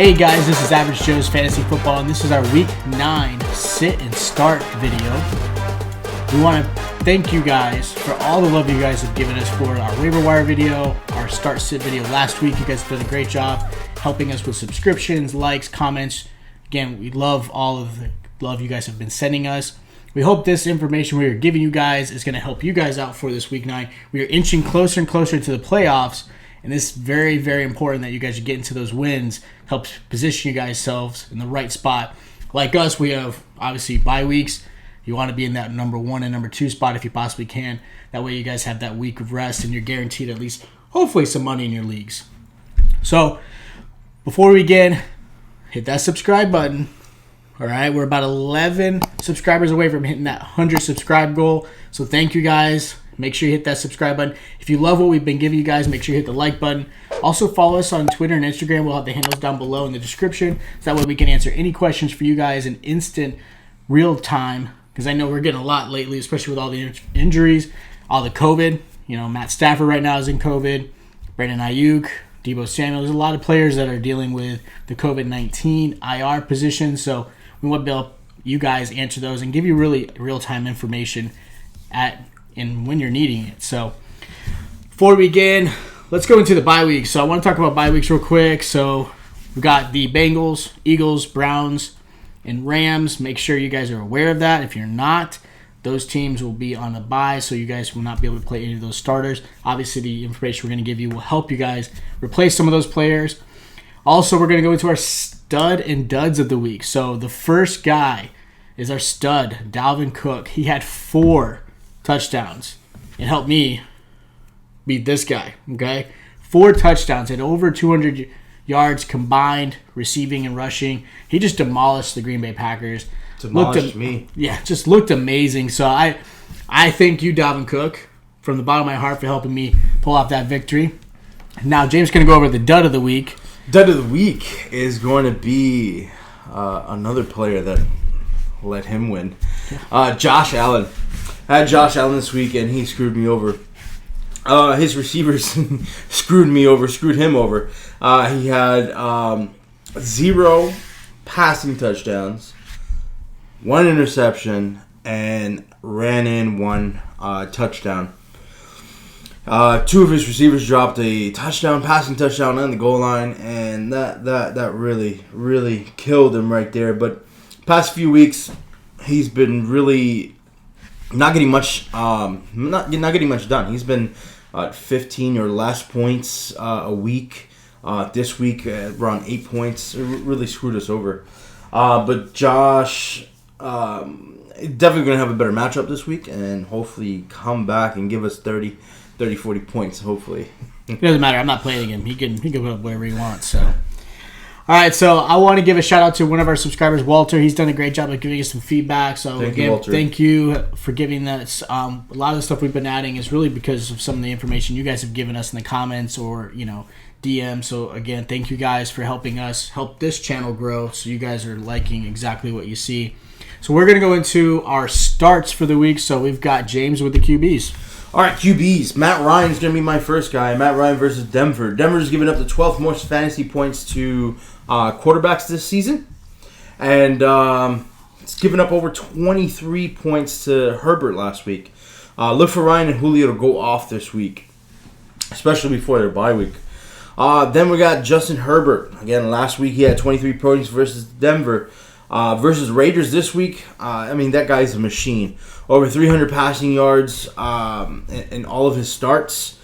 Hey guys, this is Average Joe's Fantasy Football, and this is our Week 9 Sit and Start video. We want to thank you guys for all the love you guys have given us for our waiver wire video, our Start Sit video last week. You guys have done a great job helping us with subscriptions, likes, comments. Again, we love all of the love you guys have been sending us. We hope this information we are giving you guys is going to help you guys out for this Week 9. We are inching closer and closer to the playoffs, and it's very, very important that you guys get into those wins. Helps position you guys selves in the right spot. Like us, we have obviously bye weeks. You want to be in that number 1 and number 2 spot if you possibly can. That way you guys have that week of rest and you're guaranteed at least, hopefully, some money in your leagues. So, before we begin, hit that subscribe button. All right, we're about 11 subscribers away from hitting that 100 subscribe goal. So thank you guys. Make sure you hit that subscribe button. If you love what we've been giving you guys, make sure you hit the like button. Also follow us on Twitter and Instagram. We'll have the handles down below in the description. So that way we can answer any questions for you guys in instant, real time. Because I know we're getting a lot lately, especially with all the injuries, all the COVID. You know, Matt Stafford right now is in COVID. Brandon Ayuk, Deebo Samuel. There's a lot of players that are dealing with the COVID-19 IR position. So we want to be able to you guys answer those and give you really real-time information and when you're needing it. So before we begin, let's go into the bye weeks. So I want to talk about bye weeks real quick. So we've got the Bengals, Eagles, Browns, and Rams. Make sure you guys are aware of that. If you're not, those teams will be on a bye, so you guys will not be able to play any of those starters. Obviously, the information we're going to give you will help you guys replace some of those players. Also, we're going to go into our stud and duds of the week. So the first guy is our stud, Dalvin Cook. He had 4 touchdowns. It helped me beat this guy, okay? 4 touchdowns and over 200 yards combined, receiving and rushing. He just demolished the Green Bay Packers. Demolished me. Yeah, just looked amazing. So I thank you, Dalvin Cook, from the bottom of my heart for helping me pull off that victory. Now, James is going to go over the dud of the week. Dud of the week is going to be another player that let him win. Josh Allen. I had Josh Allen this week, and he screwed me over. His receivers screwed him over. He had 0 passing touchdowns, 1 interception, and ran in 1 touchdown. 2 of his receivers dropped a passing touchdown on the goal line, and that really, really killed him right there. But past few weeks, he's been really not getting much done. He's been 15 or less points a week. This week, around 8 points. It really screwed us over. But Josh definitely going to have a better matchup this week, and hopefully come back and give us 30, 40 points, hopefully. It doesn't matter. I'm not playing him. He can put up whatever he wants. So, all right. So I want to give a shout out to one of our subscribers, Walter. He's done a great job of giving us some feedback. So thank you for giving us. A lot of the stuff we've been adding is really because of some of the information you guys have given us in the comments or DM. So again, thank you guys for helping us help this channel grow. So you guys are liking exactly what you see. So we're gonna go into our starts for the week. So we've got James with the QBs. All right, QBs. Matt Ryan's going to be my first guy. Matt Ryan versus Denver. Denver's given up the 12th most fantasy points to quarterbacks this season. And it's given up over 23 points to Herbert last week. Look for Ryan and Julio to go off this week, especially before their bye week. Then we got Justin Herbert. Again, last week he had 23 points versus Denver. Versus Raiders this week, that guy's a machine. Over 300 passing yards in all of his starts.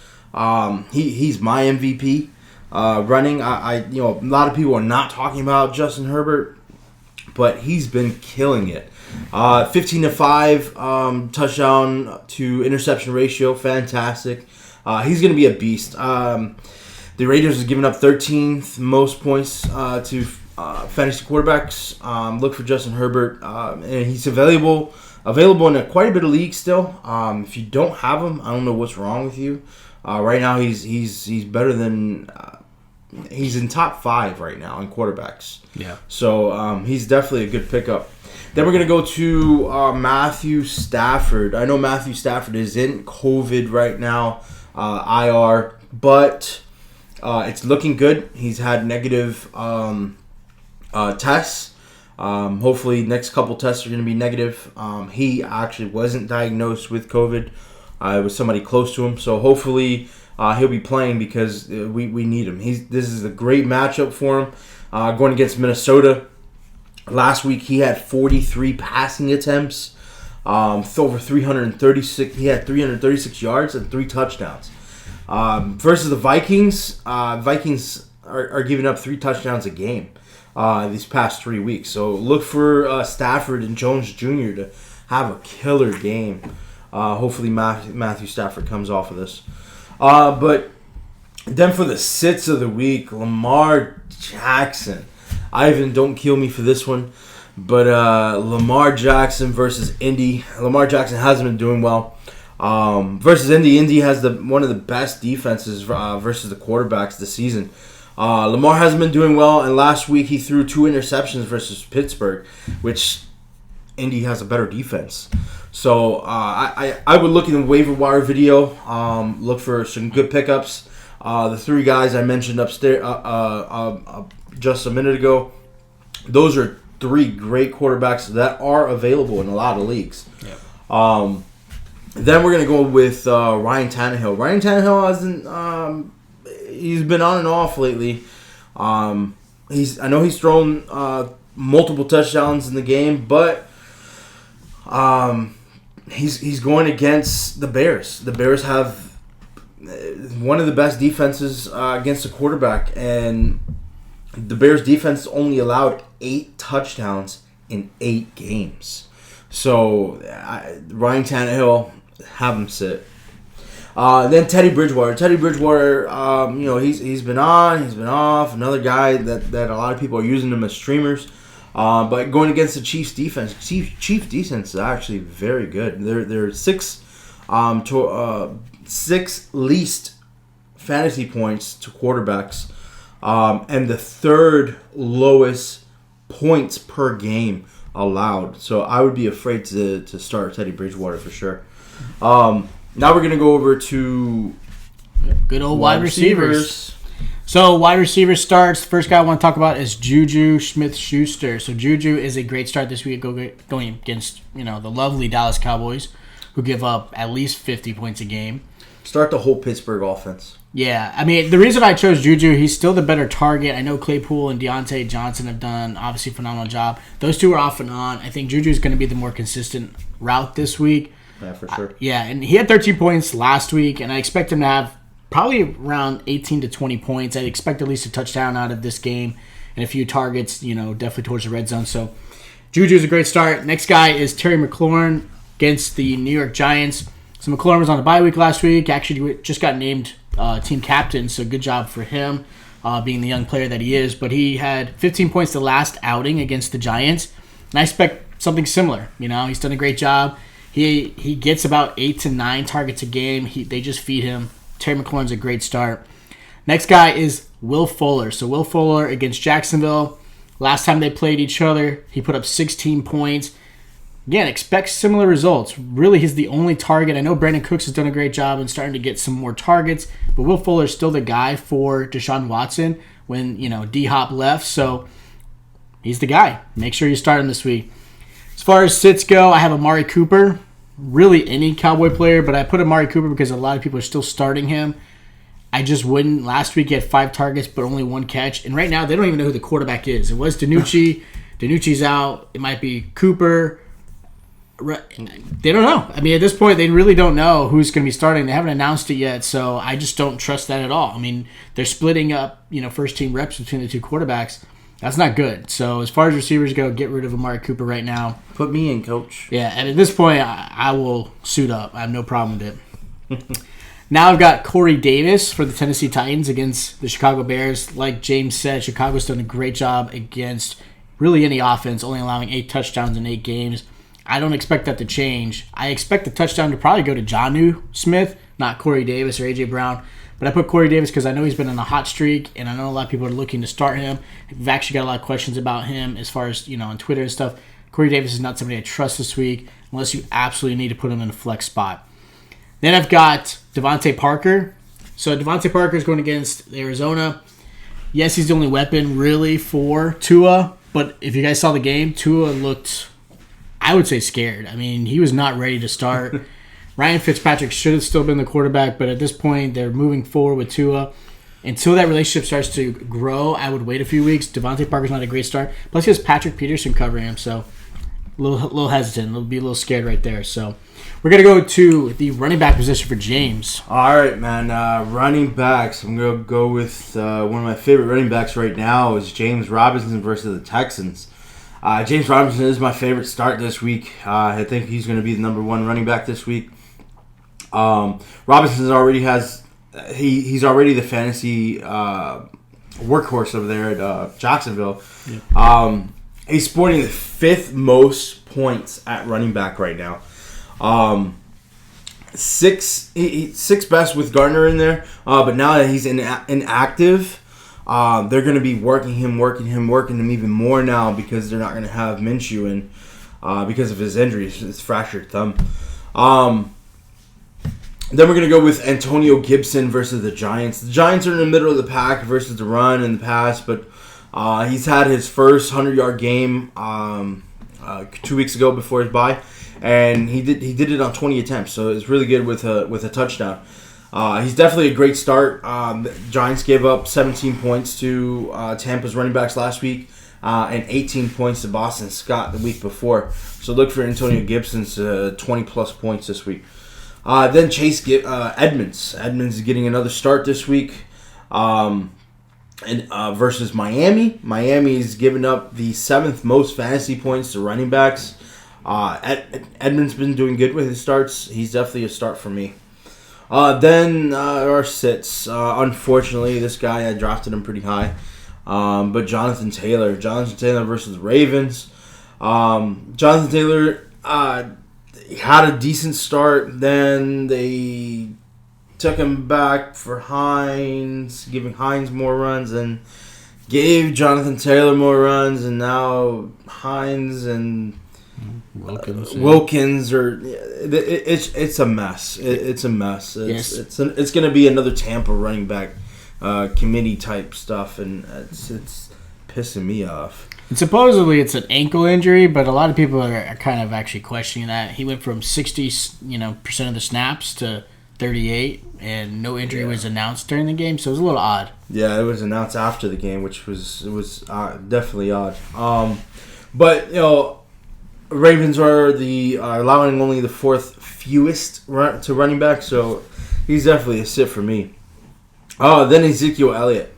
He's my MVP running. A lot of people are not talking about Justin Herbert, but he's been killing it. 15-5 touchdown to interception ratio, fantastic. He's going to be a beast. The Raiders have given up 13th most points to fantasy quarterbacks. Look for Justin Herbert, and he's available in quite a bit of leagues still. If you don't have him, I don't know what's wrong with you. Right now, he's better than he's in top 5 right now in quarterbacks. Yeah. So he's definitely a good pickup. Then we're gonna go to Matthew Stafford. I know Matthew Stafford is in COVID right now, IR, but it's looking good. He's had negative tests. Hopefully, next couple tests are going to be negative. He actually wasn't diagnosed with COVID. It was somebody close to him. So hopefully he'll be playing because we need him. This is a great matchup for him. Going against Minnesota. Last week he had 43 passing attempts. Over 336. He had 336 yards and 3 touchdowns. Versus the Vikings. Vikings are giving up 3 touchdowns a game these past 3 weeks. So look for Stafford and Jones Jr. to have a killer game. Hopefully Matthew Stafford comes off of this. But then for the sits of the week, Lamar Jackson. Ivan, don't kill me for this one. But Lamar Jackson versus Indy. Lamar Jackson hasn't been doing well. Versus Indy. Indy has one of the best defenses versus the quarterbacks this season. Lamar hasn't been doing well, and last week he threw 2 interceptions versus Pittsburgh, which Indy has a better defense. So I would look in the waiver wire video, look for some good pickups. The 3 guys I mentioned upstairs just a minute ago, those are 3 great quarterbacks that are available in a lot of leagues. Yeah. Then we're going to go with Ryan Tannehill. Ryan Tannehill hasn't... he's been on and off lately. I know he's thrown multiple touchdowns in the game, but he's going against the Bears. The Bears have one of the best defenses against the quarterback, and the Bears defense only allowed 8 touchdowns in 8 games. So Ryan Tannehill, have him sit. Then Teddy Bridgewater. Teddy Bridgewater, he's been on, he's been off. Another guy that a lot of people are using him as streamers. But going against the Chiefs defense, Chiefs defense is actually very good. They're 6th least fantasy points to quarterbacks, and the 3rd lowest points per game allowed. So I would be afraid to start Teddy Bridgewater for sure. Now we're going to go over to good old wide receivers. So wide receiver starts. First guy I want to talk about is Juju Smith-Schuster. So Juju is a great start this week going against the lovely Dallas Cowboys, who give up at least 50 points a game. Start the whole Pittsburgh offense. Yeah, I mean, the reason I chose Juju, he's still the better target. I know Claypool and Deontay Johnson have done, obviously, a phenomenal job. Those 2 are off and on. I think Juju is going to be the more consistent route this week. Yeah, for sure. And he had 13 points last week, and I expect him to have probably around 18 to 20 points. I'd expect at least a touchdown out of this game and a few targets, definitely towards the red zone. So Juju's a great start. Next guy is Terry McLaurin against the New York Giants. So McLaurin was on the bye week last week. Actually, just got named team captain, so good job for him, being the young player that he is. But he had 15 points the last outing against the Giants, and I expect something similar. He's done a great job. He gets about 8 to 9 targets a game. They just feed him. Terry McLaurin's a great start. Next guy is Will Fuller. So Will Fuller against Jacksonville. Last time they played each other, he put up 16 points. Again, expect similar results. Really, he's the only target. I know Brandon Cooks has done a great job in starting to get some more targets, but Will Fuller's still the guy for Deshaun Watson when, D-Hop left. So he's the guy. Make sure you start him this week. As far as sits go, I have Amari Cooper. Really any Cowboy player, but I put Amari Cooper because a lot of people are still starting him. I just wouldn't. Last week he had 5 targets, but only 1 catch. And right now they don't even know who the quarterback is. It was DiNucci. DiNucci's out. It might be Cooper. They don't know. I mean, at this point, they really don't know who's going to be starting. They haven't announced it yet, so I just don't trust that at all. I mean, they're splitting up, first team reps between the 2 quarterbacks. That's not good. So as far as receivers go, get rid of Amari Cooper right now. Put me in, coach. Yeah, and at this point, I will suit up. I have no problem with it. Now I've got Corey Davis for the Tennessee Titans against the Chicago Bears. Like James said, Chicago's done a great job against really any offense, only allowing 8 touchdowns in 8 games. I don't expect that to change. I expect the touchdown to probably go to Jonnu Smith, not Corey Davis or A.J. Brown. But I put Corey Davis because I know he's been on a hot streak, and I know a lot of people are looking to start him. We've actually got a lot of questions about him as far as, on Twitter and stuff. Corey Davis is not somebody I trust this week unless you absolutely need to put him in a flex spot. Then I've got Devontae Parker. So Devontae Parker is going against Arizona. Yes, he's the only weapon really for Tua, But if you guys saw the game, Tua looked, I would say, scared. I mean, he was not ready to start. Ryan Fitzpatrick should have still been the quarterback, but at this point, they're moving forward with Tua. Until that relationship starts to grow, I would wait a few weeks. Devontae Parker's not a great start. Plus, he has Patrick Peterson covering him, so a little hesitant. Be a little scared right there. So we're going to go to the running back position for James. All right, man. Running backs. I'm going to go with one of my favorite running backs right now is James Robinson versus the Texans. James Robinson is my favorite start this week. I think he's going to be the number one running back this week. Robinson already has... He's already the fantasy workhorse over there at Jacksonville. Yeah. He's sporting the 5th most points at running back right now. Six best with Gardner in there. But now that he's inactive, they're going to be working him even more now because they're not going to have Minshew in because of his injuries, his fractured thumb. Then we're going to go with Antonio Gibson versus the Giants. The Giants are in the middle of the pack versus the run in the past, but he's had his first 100-yard game 2 weeks ago before his bye, and he did it on 20 attempts, so it's really good with a touchdown. He's definitely a great start. The Giants gave up 17 points to Tampa's running backs last week and 18 points to Boston Scott the week before. So look for Antonio Gibson's 20-plus points this week. Then Chase Edmonds. Edmonds is getting another start this week versus Miami. Miami's given up the 7th most fantasy points to running backs. Edmonds been doing good with his starts. He's definitely a start for me. Then our sits. Unfortunately, this guy, I drafted him pretty high. But Jonathan Taylor. Jonathan Taylor versus the Ravens. Jonathan Taylor... had a decent start, then they took him back for Hines, giving Hines more runs, and gave Jonathan Taylor more runs, and now Hines and Wilkins are. It's a mess. It's a mess. It's going to be another Tampa running back committee type stuff, and it's pissing me off. And supposedly it's an ankle injury, but a lot of people are kind of actually questioning that. He went from 60% of the snaps to 38, and no injury was announced during the game, so it was a little odd. Yeah, it was announced after the game, which was definitely odd. But Ravens are allowing only the 4th fewest to running back, so he's definitely a sit for me. Then Ezekiel Elliott.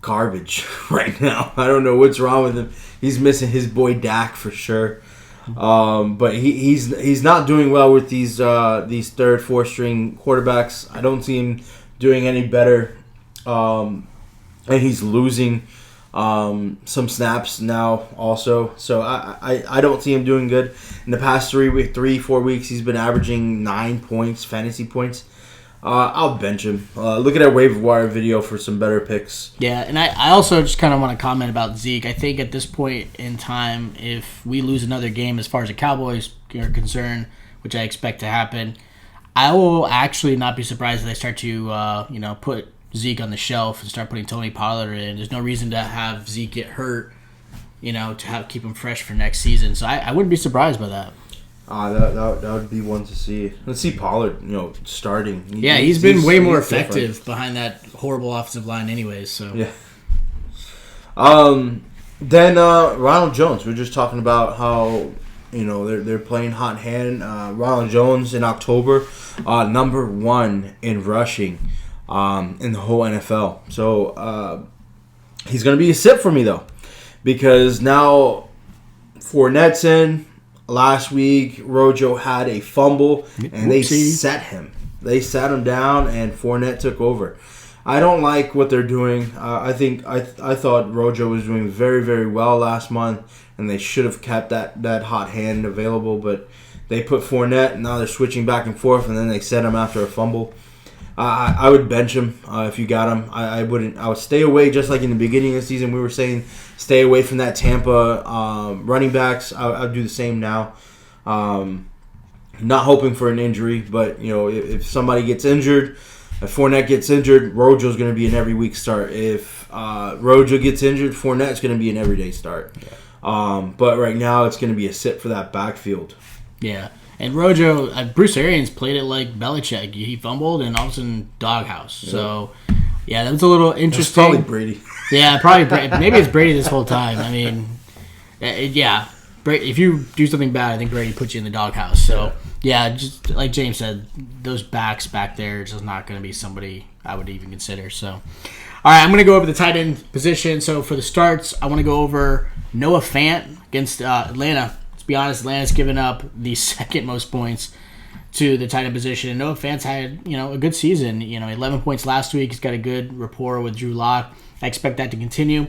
Garbage right now. I don't know what's wrong with him. He's missing his boy Dak for sure. But he's not doing well with these 3rd, 4th string quarterbacks. I don't see him doing any better. And he's losing some snaps now also. So I don't see him doing good. In the past 3-4 weeks, he's been averaging 9 points, fantasy points. I'll bench him. Look at our waiver wire video for some better picks. Yeah, and I also just kind of want to comment about Zeke. I think at this point in time, if we lose another game as far as the Cowboys are concerned, which I expect to happen, I will actually not be surprised if they start to put Zeke on the shelf and start putting Tony Pollard in. There's no reason to have Zeke get hurt, to keep him fresh for next season. So I wouldn't be surprised by that. That would be one to see. Let's see Pollard, starting. He's been way more effective behind that horrible offensive line anyways. So yeah. Then Ronald Jones. We're just talking about how they're playing hot hand. Ronald Jones in October, number 1 in rushing, in the whole NFL. So he's gonna be a sit for me though, because now Fournette's in. Last week, Rojo had a fumble, and they set him. They sat him down, and Fournette took over. I don't like what they're doing. I thought Rojo was doing very, very well last month, and they should have kept that hot hand available, but they put Fournette, and now they're switching back and forth, and then they set him after a fumble. I would bench him if you got him. I wouldn't. I would stay away, just like in the beginning of the season we were saying, stay away from that Tampa running backs. I'd do the same now. Not hoping for an injury, but if somebody gets injured, If Fournette gets injured, Rojo's going to be an every week start. If Rojo gets injured, Fournette's going to be an everyday start. Yeah. But right now, it's going to be a sit for that backfield. Yeah. And Rojo, Bruce Arians played it like Belichick. He fumbled and all of a sudden doghouse. Yeah. So, yeah, that was a little interesting. It's probably Brady. Yeah, probably Brady. Maybe it's Brady this whole time. I mean, yeah. If you do something bad, I think Brady puts you in the doghouse. So, yeah, just like James said, those backs back there is just not going to be somebody I would even consider. So, all right, I'm going to go over the tight end position. So, for the starts, I want to go over Noah Fant against Atlanta. To be honest, Atlanta's given up the second most points to the tight end position. And Noah Fant's had, a good season. 11 points last week. He's got a good rapport with Drew Lock. I expect that to continue.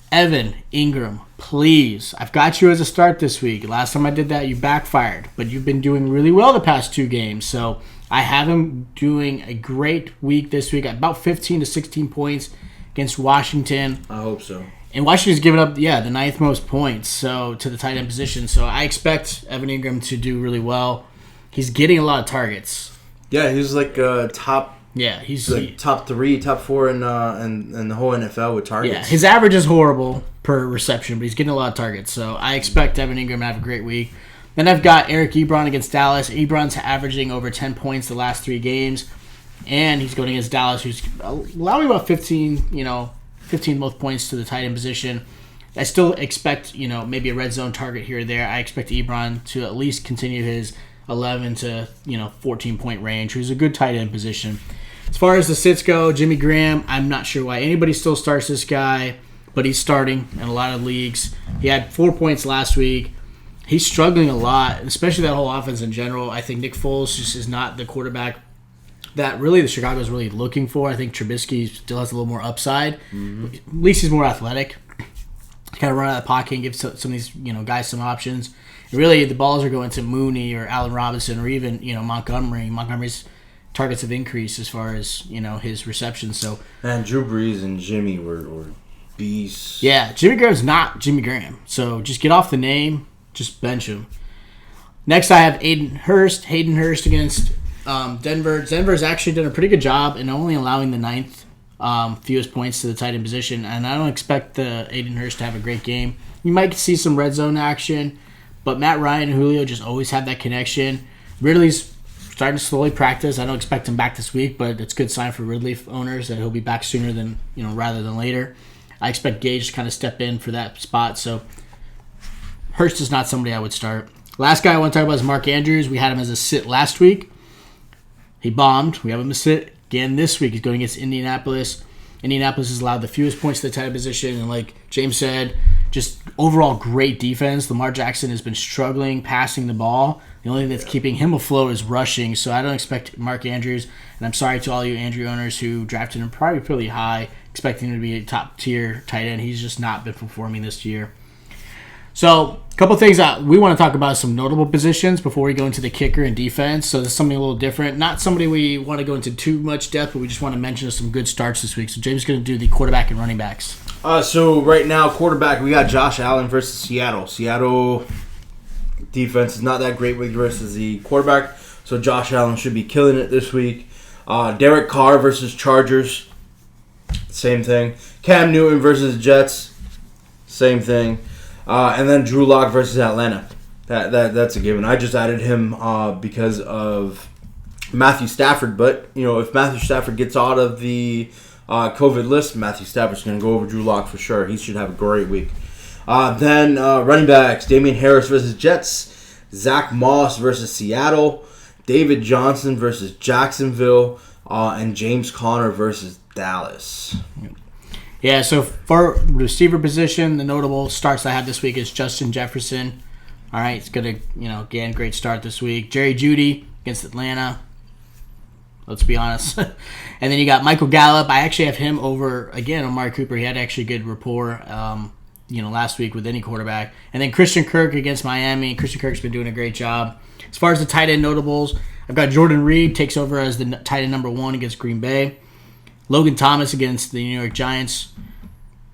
Evan Ingram, please. I've got you as a start this week. Last time I did that, you backfired. But you've been doing really well the past 2 games. So I have him doing a great week this week. About 15 to 16 points against Washington. I hope so. And Washington's given up, the 9th most points to the tight end position. So I expect Evan Ingram to do really well. He's getting a lot of targets. Yeah, he's like top. Yeah, he's like top 3, top 4 in the whole NFL with targets. Yeah, his average is horrible per reception, but he's getting a lot of targets. So I expect Evan Ingram to have a great week. Then I've got Eric Ebron against Dallas. Ebron's averaging over 10 points the last 3 games, and he's going against Dallas, who's allowing about 15 most points to the tight end position. I still expect, maybe a red zone target here or there. I expect Ebron to at least continue his 11 to 14 point range, who's a good tight end position. As far as the sits go, Jimmy Graham, I'm not sure why anybody still starts this guy, but he's starting in a lot of leagues. He had 4 points last week. He's struggling a lot, especially that whole offense in general. I think Nick Foles just is not the quarterback that really the Chicago is really looking for. I think Trubisky still has a little more upside. Mm-hmm. At least he's more athletic. Kind of run out of the pocket and give some of these guys some options. And really, the balls are going to Mooney or Allen Robinson or even Montgomery. Montgomery's targets have increased as far as his receptions. So and Drew Brees and Jimmy were beasts. Yeah, Jimmy Graham's not Jimmy Graham. So just get off the name, just bench him. Next, I have Hayden Hurst against Denver. Denver's actually done a pretty good job in only allowing the 9th fewest points to the tight end position, and I don't expect the Hayden Hurst to have a great game. You might see some red zone action, but Matt Ryan and Julio just always have that connection. Ridley's starting to slowly practice. I don't expect him back this week, but it's a good sign for Ridley owners that he'll be back sooner than rather than later. I expect Gage to kind of step in for that spot, so Hurst is not somebody I would start. Last guy I want to talk about is Mark Andrews. We had him as a sit last week. He bombed. We have him a sit again this week. He's going against Indianapolis. Indianapolis has allowed the fewest points to the tight end position, and like James said, just overall great defense. Lamar Jackson has been struggling passing the ball. The only thing that's keeping him afloat is rushing, so I don't expect Mark Andrews, and I'm sorry to all you Andrew owners who drafted him probably pretty high, expecting him to be a top-tier tight end. He's just not been performing this year. So, a couple things that we want to talk about, some notable positions before we go into the kicker and defense. So, this is something a little different. Not somebody we want to go into too much depth, but we just want to mention some good starts this week. So, James is going to do the quarterback and running backs. So, right now, quarterback, we got Josh Allen versus Seattle. Seattle defense is not that great with versus the quarterback, so Josh Allen should be killing it this week. Derek Carr versus Chargers, same thing. Cam Newton versus Jets, same thing. And then Drew Lock versus Atlanta. That's a given. I just added him because of Matthew Stafford. But if Matthew Stafford gets out of the COVID list, Matthew Stafford's going to go over Drew Lock for sure. He should have a great week. Then running backs: Damian Harris versus Jets, Zach Moss versus Seattle, David Johnson versus Jacksonville, and James Conner versus Dallas. Yeah, so for receiver position, the notable starts I have this week is Justin Jefferson. All right, it's going to, again, great start this week. Jerry Jeudy against Atlanta. Let's be honest. And then you got Michael Gallup. I actually have him over, again, Amari Cooper. He had actually good rapport, last week with any quarterback. And then Christian Kirk against Miami. Christian Kirk's been doing a great job. As far as the tight end notables, I've got Jordan Reed takes over as the tight end number 1 against Green Bay. Logan Thomas against the New York Giants.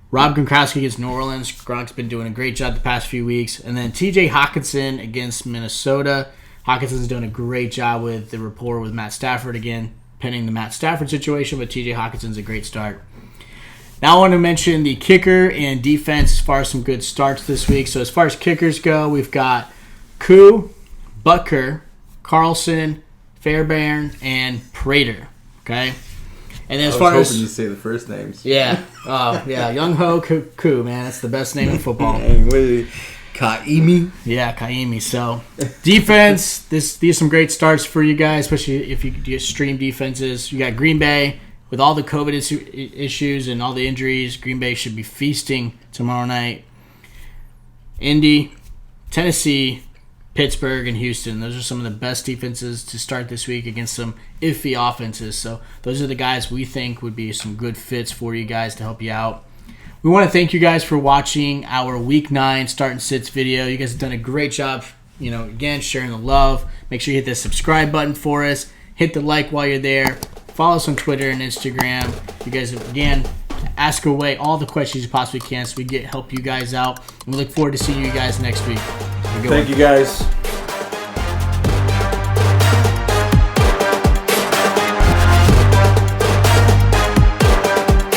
Rob Gronkowski against New Orleans. Gronk's been doing a great job the past few weeks. And then TJ Hawkinson against Minnesota. Hawkinson's doing a great job with the rapport with Matt Stafford again. pending the Matt Stafford situation, but TJ Hawkinson's a great start. Now I want to mention the kicker and defense as far as some good starts this week. So as far as kickers go, we've got Koo, Butker, Carlson, Fairbairn, and Prater. Okay? And then as far as... I was hoping to say the first names. Yeah. Young Ho Koo, man. That's the best name in football. Kaimi. Yeah, Kaimi. So, defense, these are some great starts for you guys, especially if you do stream defenses. You got Green Bay with all the COVID issues and all the injuries. Green Bay should be feasting tomorrow night. Indy, Tennessee, Pittsburgh, and Houston. Those are some of the best defenses to start this week against some iffy offenses. So, those are the guys we think would be some good fits for you guys to help you out. We want to thank you guys for watching our Week 9 Start and Sits video. You guys have done a great job, again, sharing the love. Make sure you hit the subscribe button for us. Hit the like while you're there. Follow us on Twitter and Instagram. You guys, again, ask away all the questions you possibly can so we help you guys out. And we look forward to seeing you guys next week. Thank you, guys.